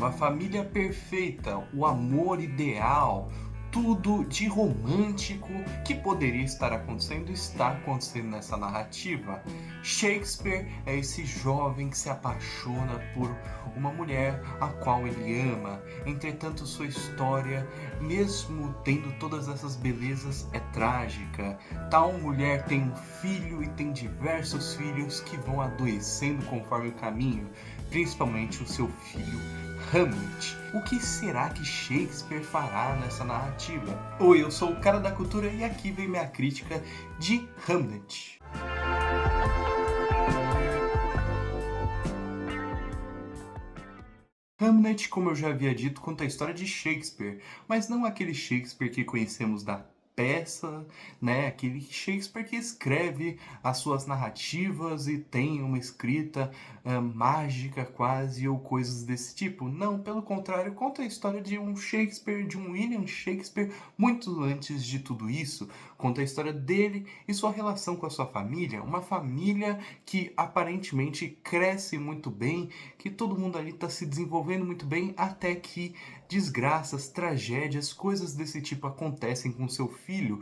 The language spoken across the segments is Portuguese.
a família perfeita, o amor ideal, tudo de romântico que poderia estar acontecendo está acontecendo nessa narrativa. Shakespeare é esse jovem que se apaixona por uma mulher a qual ele ama. Entretanto, sua história, mesmo tendo todas essas belezas, é trágica. Tal mulher tem um filho e tem diversos filhos que vão adoecendo conforme o caminho, principalmente o seu filho Hamlet. O que será que Shakespeare fará nessa narrativa? Oi, eu sou o cara da cultura e aqui vem minha crítica de Hamlet. Hamlet, como eu já havia dito, conta a história de Shakespeare, mas não aquele Shakespeare que conhecemos da peça, né? Aquele Shakespeare que escreve as suas narrativas e tem uma escrita mágica quase ou coisas desse tipo. Não, pelo contrário, conta a história de um Shakespeare, de um William Shakespeare, muito antes de tudo isso. Conta a história dele e sua relação com a sua família, uma família que aparentemente cresce muito bem, que todo mundo ali está se desenvolvendo muito bem, até que desgraças, tragédias, coisas desse tipo acontecem com seu filho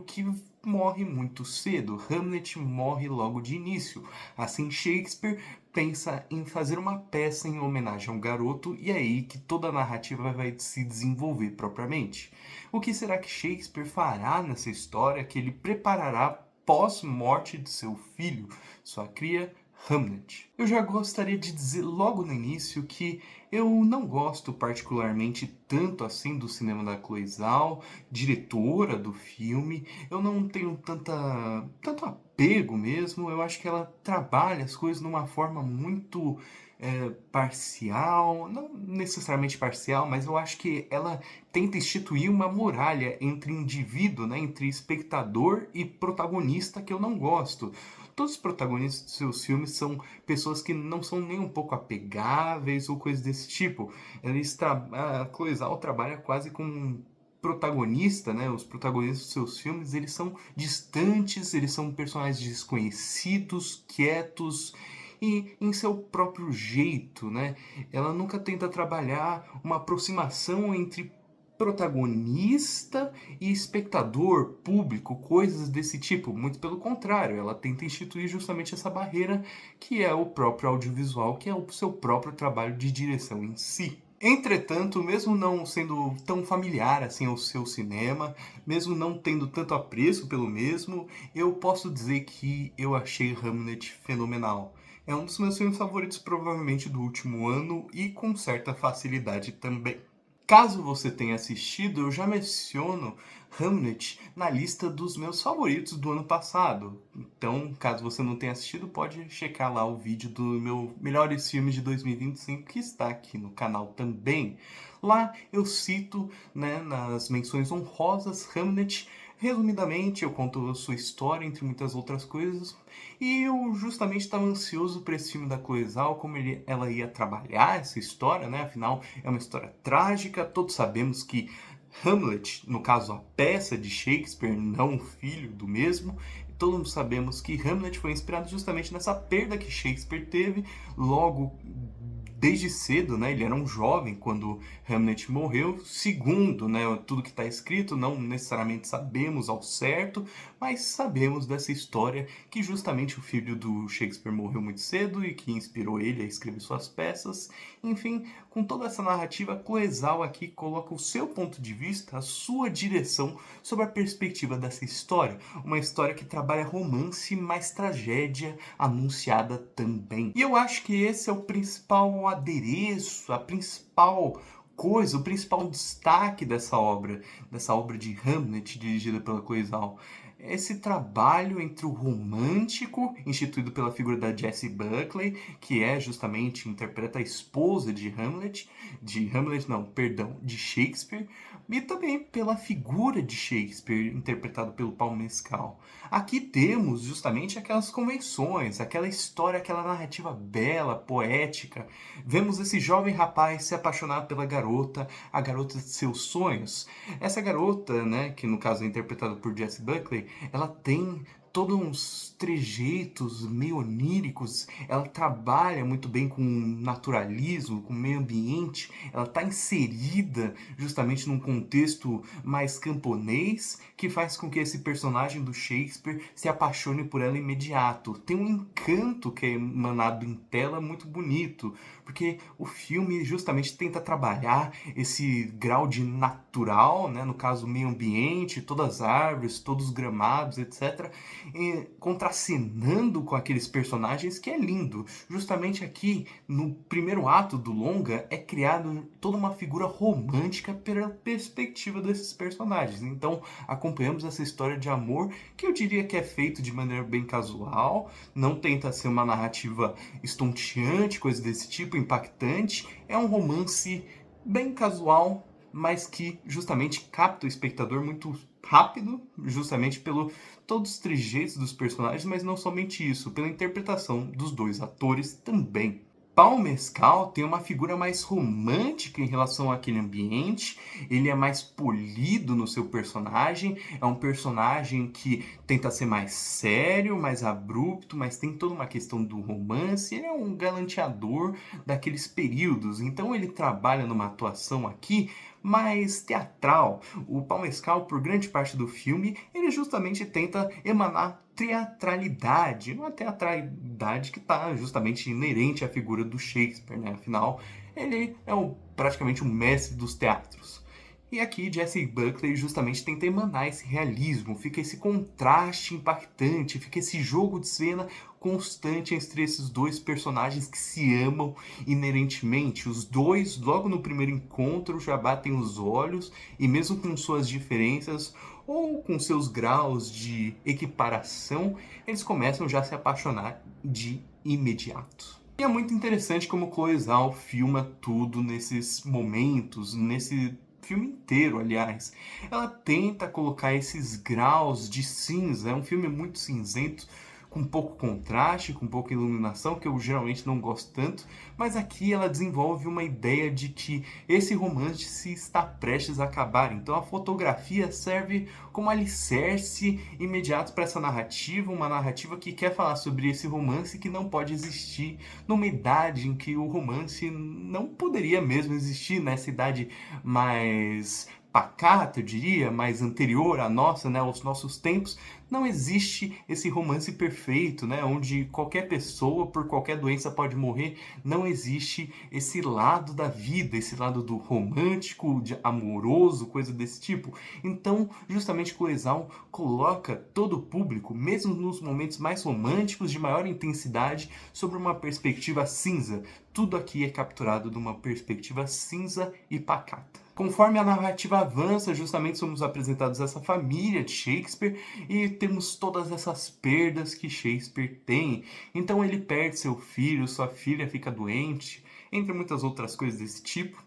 que morre muito cedo. Hamlet morre logo de início. Assim, Shakespeare pensa em fazer uma peça em homenagem ao garoto e é aí que toda a narrativa vai se desenvolver propriamente. O que será que Shakespeare fará nessa história que ele preparará pós-morte de seu filho, sua cria, Hamlet? Eu já gostaria de dizer logo no início que eu não gosto particularmente tanto assim do cinema da Chloe Zhao, diretora do filme. Eu não tenho tanto apego mesmo. Eu acho que ela trabalha as coisas numa forma muito parcial, não necessariamente parcial, mas eu acho que ela tenta instituir uma muralha entre indivíduo, né, entre espectador e protagonista que eu não gosto. Todos os protagonistas dos seus filmes são pessoas que não são nem um pouco apegáveis ou coisas desse tipo. A Chloe Zhao trabalha quase como um protagonista, né? Os protagonistas dos seus filmes, eles são distantes, eles são personagens desconhecidos, quietos e em seu próprio jeito, né? Ela nunca tenta trabalhar uma aproximação entre protagonista e espectador, público, coisas desse tipo. Muito pelo contrário, ela tenta instituir justamente essa barreira que é o próprio audiovisual, que é o seu próprio trabalho de direção em si. Entretanto, mesmo não sendo tão familiar assim ao seu cinema, mesmo não tendo tanto apreço pelo mesmo, eu posso dizer que eu achei Hamlet fenomenal. É um dos meus filmes favoritos, provavelmente do último ano, e com certa facilidade também. Caso você tenha assistido, eu já menciono Hamlet na lista dos meus favoritos do ano passado. Então, caso você não tenha assistido, pode checar lá o vídeo do meu melhores filmes de 2025 que está aqui no canal também. Lá eu cito, né, nas menções honrosas Hamlet. Resumidamente, eu conto a sua história, entre muitas outras coisas, e eu justamente estava ansioso para esse filme da Chloe Zhao, como ela ia trabalhar essa história, né? Afinal, é uma história trágica, todos sabemos que Hamlet, no caso a peça de Shakespeare, não o filho do mesmo, todos sabemos que Hamlet foi inspirado justamente nessa perda que Shakespeare teve logo desde cedo, né? Ele era um jovem quando Hamlet morreu. Segundo, né, tudo que está escrito, não necessariamente sabemos ao certo, mas sabemos dessa história que justamente o filho do Shakespeare morreu muito cedo e que inspirou ele a escrever suas peças. Enfim, com toda essa narrativa, Chloe Zhao aqui coloca o seu ponto de vista, a sua direção sobre a perspectiva dessa história. Uma história que trabalha romance mais tragédia anunciada também. E eu acho que esse é o principal adereço, a principal coisa, o principal destaque dessa obra de Hamlet, dirigida pela Chloe Zhao. Esse trabalho entre o romântico, instituído pela figura da Jessie Buckley, que é justamente, interpreta a esposa de Shakespeare, e também pela figura de Shakespeare, interpretado pelo Paul Mescal. Aqui temos justamente aquelas convenções, aquela história, aquela narrativa bela, poética. Vemos esse jovem rapaz se apaixonar pela garota, a garota de seus sonhos. Essa garota, né, que no caso é interpretada por Jessie Buckley, ela tem todos uns trejeitos meio oníricos, ela trabalha muito bem com naturalismo, com meio ambiente, ela está inserida justamente num contexto mais camponês, que faz com que esse personagem do Shakespeare se apaixone por ela imediato. Tem um encanto que é emanado em tela muito bonito, porque o filme justamente tenta trabalhar esse grau de natural, né, no caso meio ambiente, todas as árvores, todos os gramados, etc., contracenando com aqueles personagens, que é lindo. Justamente aqui, no primeiro ato do longa, é criado toda uma figura romântica pela perspectiva desses personagens. Então, acompanhamos essa história de amor, que eu diria que é feito de maneira bem casual, não tenta ser uma narrativa estonteante, coisa desse tipo, impactante. É um romance bem casual, mas que justamente capta o espectador muito rápido, justamente pelo todos os trejeitos dos personagens, mas não somente isso, pela interpretação dos dois atores também. Pau Mescal tem uma figura mais romântica em relação àquele ambiente, ele é mais polido no seu personagem, é um personagem que tenta ser mais sério, mais abrupto, mas tem toda uma questão do romance, ele é um galanteador daqueles períodos, então ele trabalha numa atuação aqui mais teatral. O Pau Mescal, por grande parte do filme, ele justamente tenta emanar teatralidade, uma teatralidade que está justamente inerente à figura do Shakespeare, né? Afinal, ele é praticamente um mestre dos teatros. E aqui Jessie Buckley justamente tenta emanar esse realismo, fica esse contraste impactante, fica esse jogo de cena constante entre esses dois personagens que se amam inerentemente. Os dois, logo no primeiro encontro, já batem os olhos e mesmo com suas diferenças ou com seus graus de equiparação, eles começam já a se apaixonar de imediato. E é muito interessante como Chloe Zhao filma tudo nesses momentos, nesse filme inteiro, aliás. Ela tenta colocar esses graus de cinza, é um filme muito cinzento, com pouco contraste, com pouca iluminação, que eu geralmente não gosto tanto, mas aqui ela desenvolve uma ideia de que esse romance está prestes a acabar. Então a fotografia serve como alicerce imediato para essa narrativa, uma narrativa que quer falar sobre esse romance que não pode existir numa idade em que o romance não poderia mesmo existir, nessa idade mais pacata, eu diria, mais anterior à nossa, né, aos nossos tempos, não existe esse romance perfeito, né, onde qualquer pessoa, por qualquer doença, pode morrer. Não existe esse lado da vida, esse lado do romântico, de amoroso, coisa desse tipo. Então, justamente Chloe Zhao coloca todo o público, mesmo nos momentos mais românticos, de maior intensidade, sobre uma perspectiva cinza. Tudo aqui é capturado de uma perspectiva cinza e pacata. Conforme a narrativa avança, justamente somos apresentados essa família de Shakespeare e temos todas essas perdas que Shakespeare tem. Então ele perde seu filho, sua filha fica doente, entre muitas outras coisas desse tipo.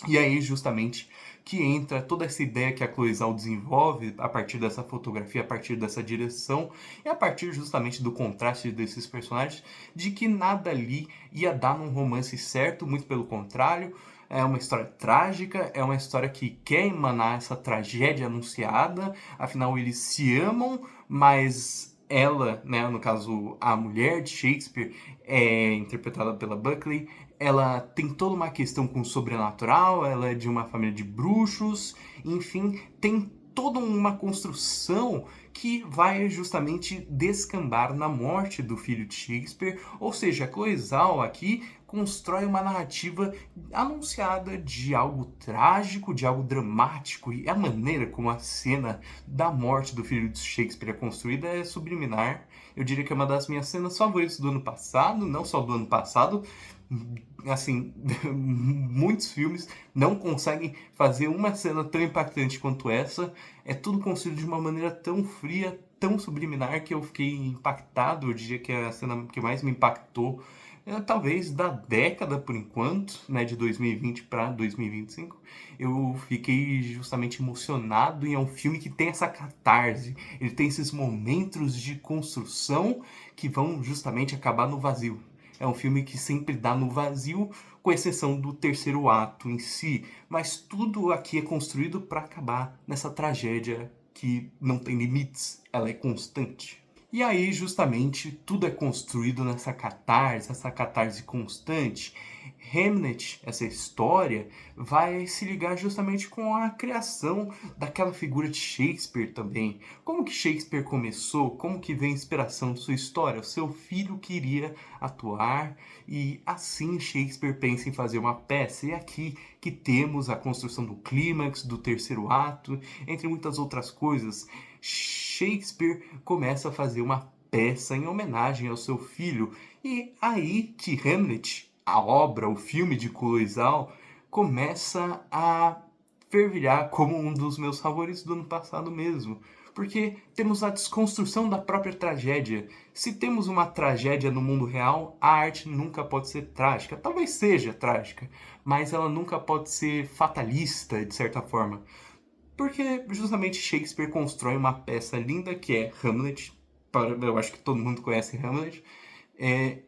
E aí, justamente, que entra toda essa ideia que a Chloe Zhao desenvolve a partir dessa fotografia, a partir dessa direção, e a partir justamente do contraste desses personagens, de que nada ali ia dar num romance certo, muito pelo contrário. É uma história trágica, é uma história que quer emanar essa tragédia anunciada, afinal eles se amam, mas ela, né, no caso a mulher de Shakespeare, é interpretada pela Buckley, ela tem toda uma questão com o sobrenatural, ela é de uma família de bruxos, enfim, tem toda uma construção que vai justamente descambar na morte do filho de Shakespeare, ou seja, a Chloe Zhao aqui constrói uma narrativa anunciada de algo trágico, de algo dramático, e a maneira como a cena da morte do filho de Shakespeare é construída é subliminar. Eu diria que é uma das minhas cenas favoritas do ano passado, não só do ano passado, assim, muitos filmes não conseguem fazer uma cena tão impactante quanto essa. É tudo construído de uma maneira tão fria, tão subliminar, que eu fiquei impactado. Eu diria que é a cena que mais me impactou, talvez da década por enquanto, né, de 2020 para 2025. Eu fiquei justamente emocionado e é um filme que tem essa catarse. Ele tem esses momentos de construção que vão justamente acabar no vazio. É um filme que sempre dá no vazio, com exceção do terceiro ato em si, mas tudo aqui é construído para acabar nessa tragédia que não tem limites, ela é constante. E aí, justamente, tudo é construído nessa catarse, essa catarse constante. Hamlet, essa história, vai se ligar justamente com a criação daquela figura de Shakespeare também. Como que Shakespeare começou? Como que vem a inspiração de sua história? O seu filho queria atuar e assim Shakespeare pensa em fazer uma peça. E é aqui que temos a construção do clímax, do terceiro ato, entre muitas outras coisas. Shakespeare começa a fazer uma peça em homenagem ao seu filho. E aí que Hamlet, a obra, o filme de Colossal, começa a fervilhar como um dos meus favoritos do ano passado mesmo. Porque temos a desconstrução da própria tragédia. Se temos uma tragédia no mundo real, a arte nunca pode ser trágica. Talvez seja trágica, mas ela nunca pode ser fatalista, de certa forma. Porque justamente Shakespeare constrói uma peça linda que é Hamlet. Eu acho que todo mundo conhece Hamlet.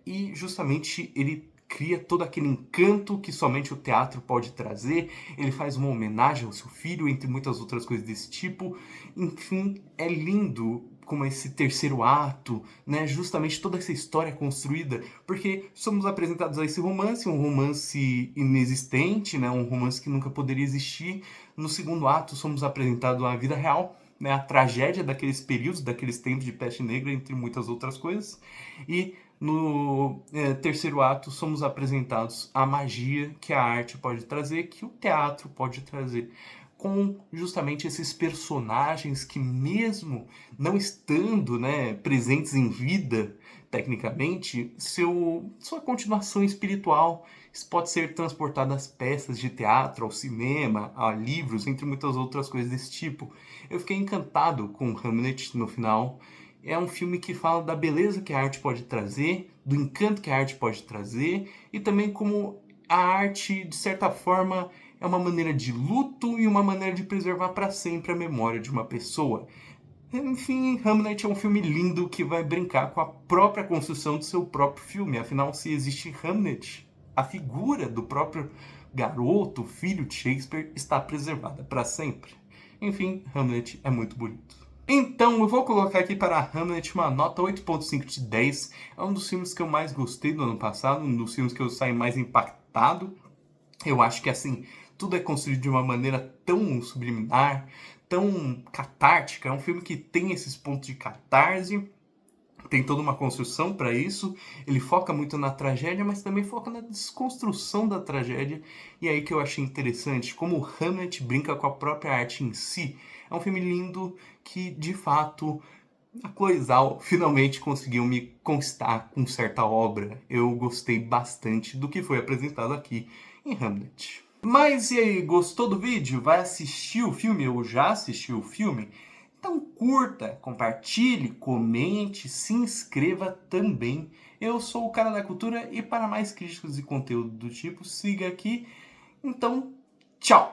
E justamente ele cria todo aquele encanto que somente o teatro pode trazer. Ele faz uma homenagem ao seu filho, entre muitas outras coisas desse tipo. Enfim, é lindo como esse terceiro ato, né? Justamente toda essa história construída, porque somos apresentados a esse romance, um romance inexistente, né? Um romance que nunca poderia existir. No segundo ato, somos apresentados à vida real, né? A tragédia daqueles períodos, daqueles tempos de peste negra, entre muitas outras coisas. E no terceiro ato, somos apresentados à magia que a arte pode trazer, que o teatro pode trazer, com justamente esses personagens que, mesmo não estando, né, presentes em vida, tecnicamente, sua continuação espiritual pode ser transportada às peças de teatro, ao cinema, a livros, entre muitas outras coisas desse tipo. Eu fiquei encantado com Hamlet no final. É um filme que fala da beleza que a arte pode trazer, do encanto que a arte pode trazer, e também como a arte, de certa forma, é uma maneira de luto e uma maneira de preservar para sempre a memória de uma pessoa. Enfim, Hamlet é um filme lindo que vai brincar com a própria construção do seu próprio filme. Afinal, se existe Hamlet, a figura do próprio garoto, filho de Shakespeare, está preservada para sempre. Enfim, Hamlet é muito bonito. Então, eu vou colocar aqui para Hamlet uma nota 8.5 de 10. É um dos filmes que eu mais gostei do ano passado, um dos filmes que eu saí mais impactado. Eu acho que, assim, tudo é construído de uma maneira tão subliminar, tão catártica. É um filme que tem esses pontos de catarse, tem toda uma construção para isso. Ele foca muito na tragédia, mas também foca na desconstrução da tragédia. E é aí que eu achei interessante como Hamlet brinca com a própria arte em si. É um filme lindo que, de fato, a Cloizal finalmente conseguiu me conquistar com certa obra. Eu gostei bastante do que foi apresentado aqui em Hamlet. Mas e aí, gostou do vídeo? Vai assistir o filme ou já assistiu o filme? Então curta, compartilhe, comente, se inscreva também. Eu sou o Cara da Cultura e para mais críticas e conteúdo do tipo, siga aqui. Então, tchau!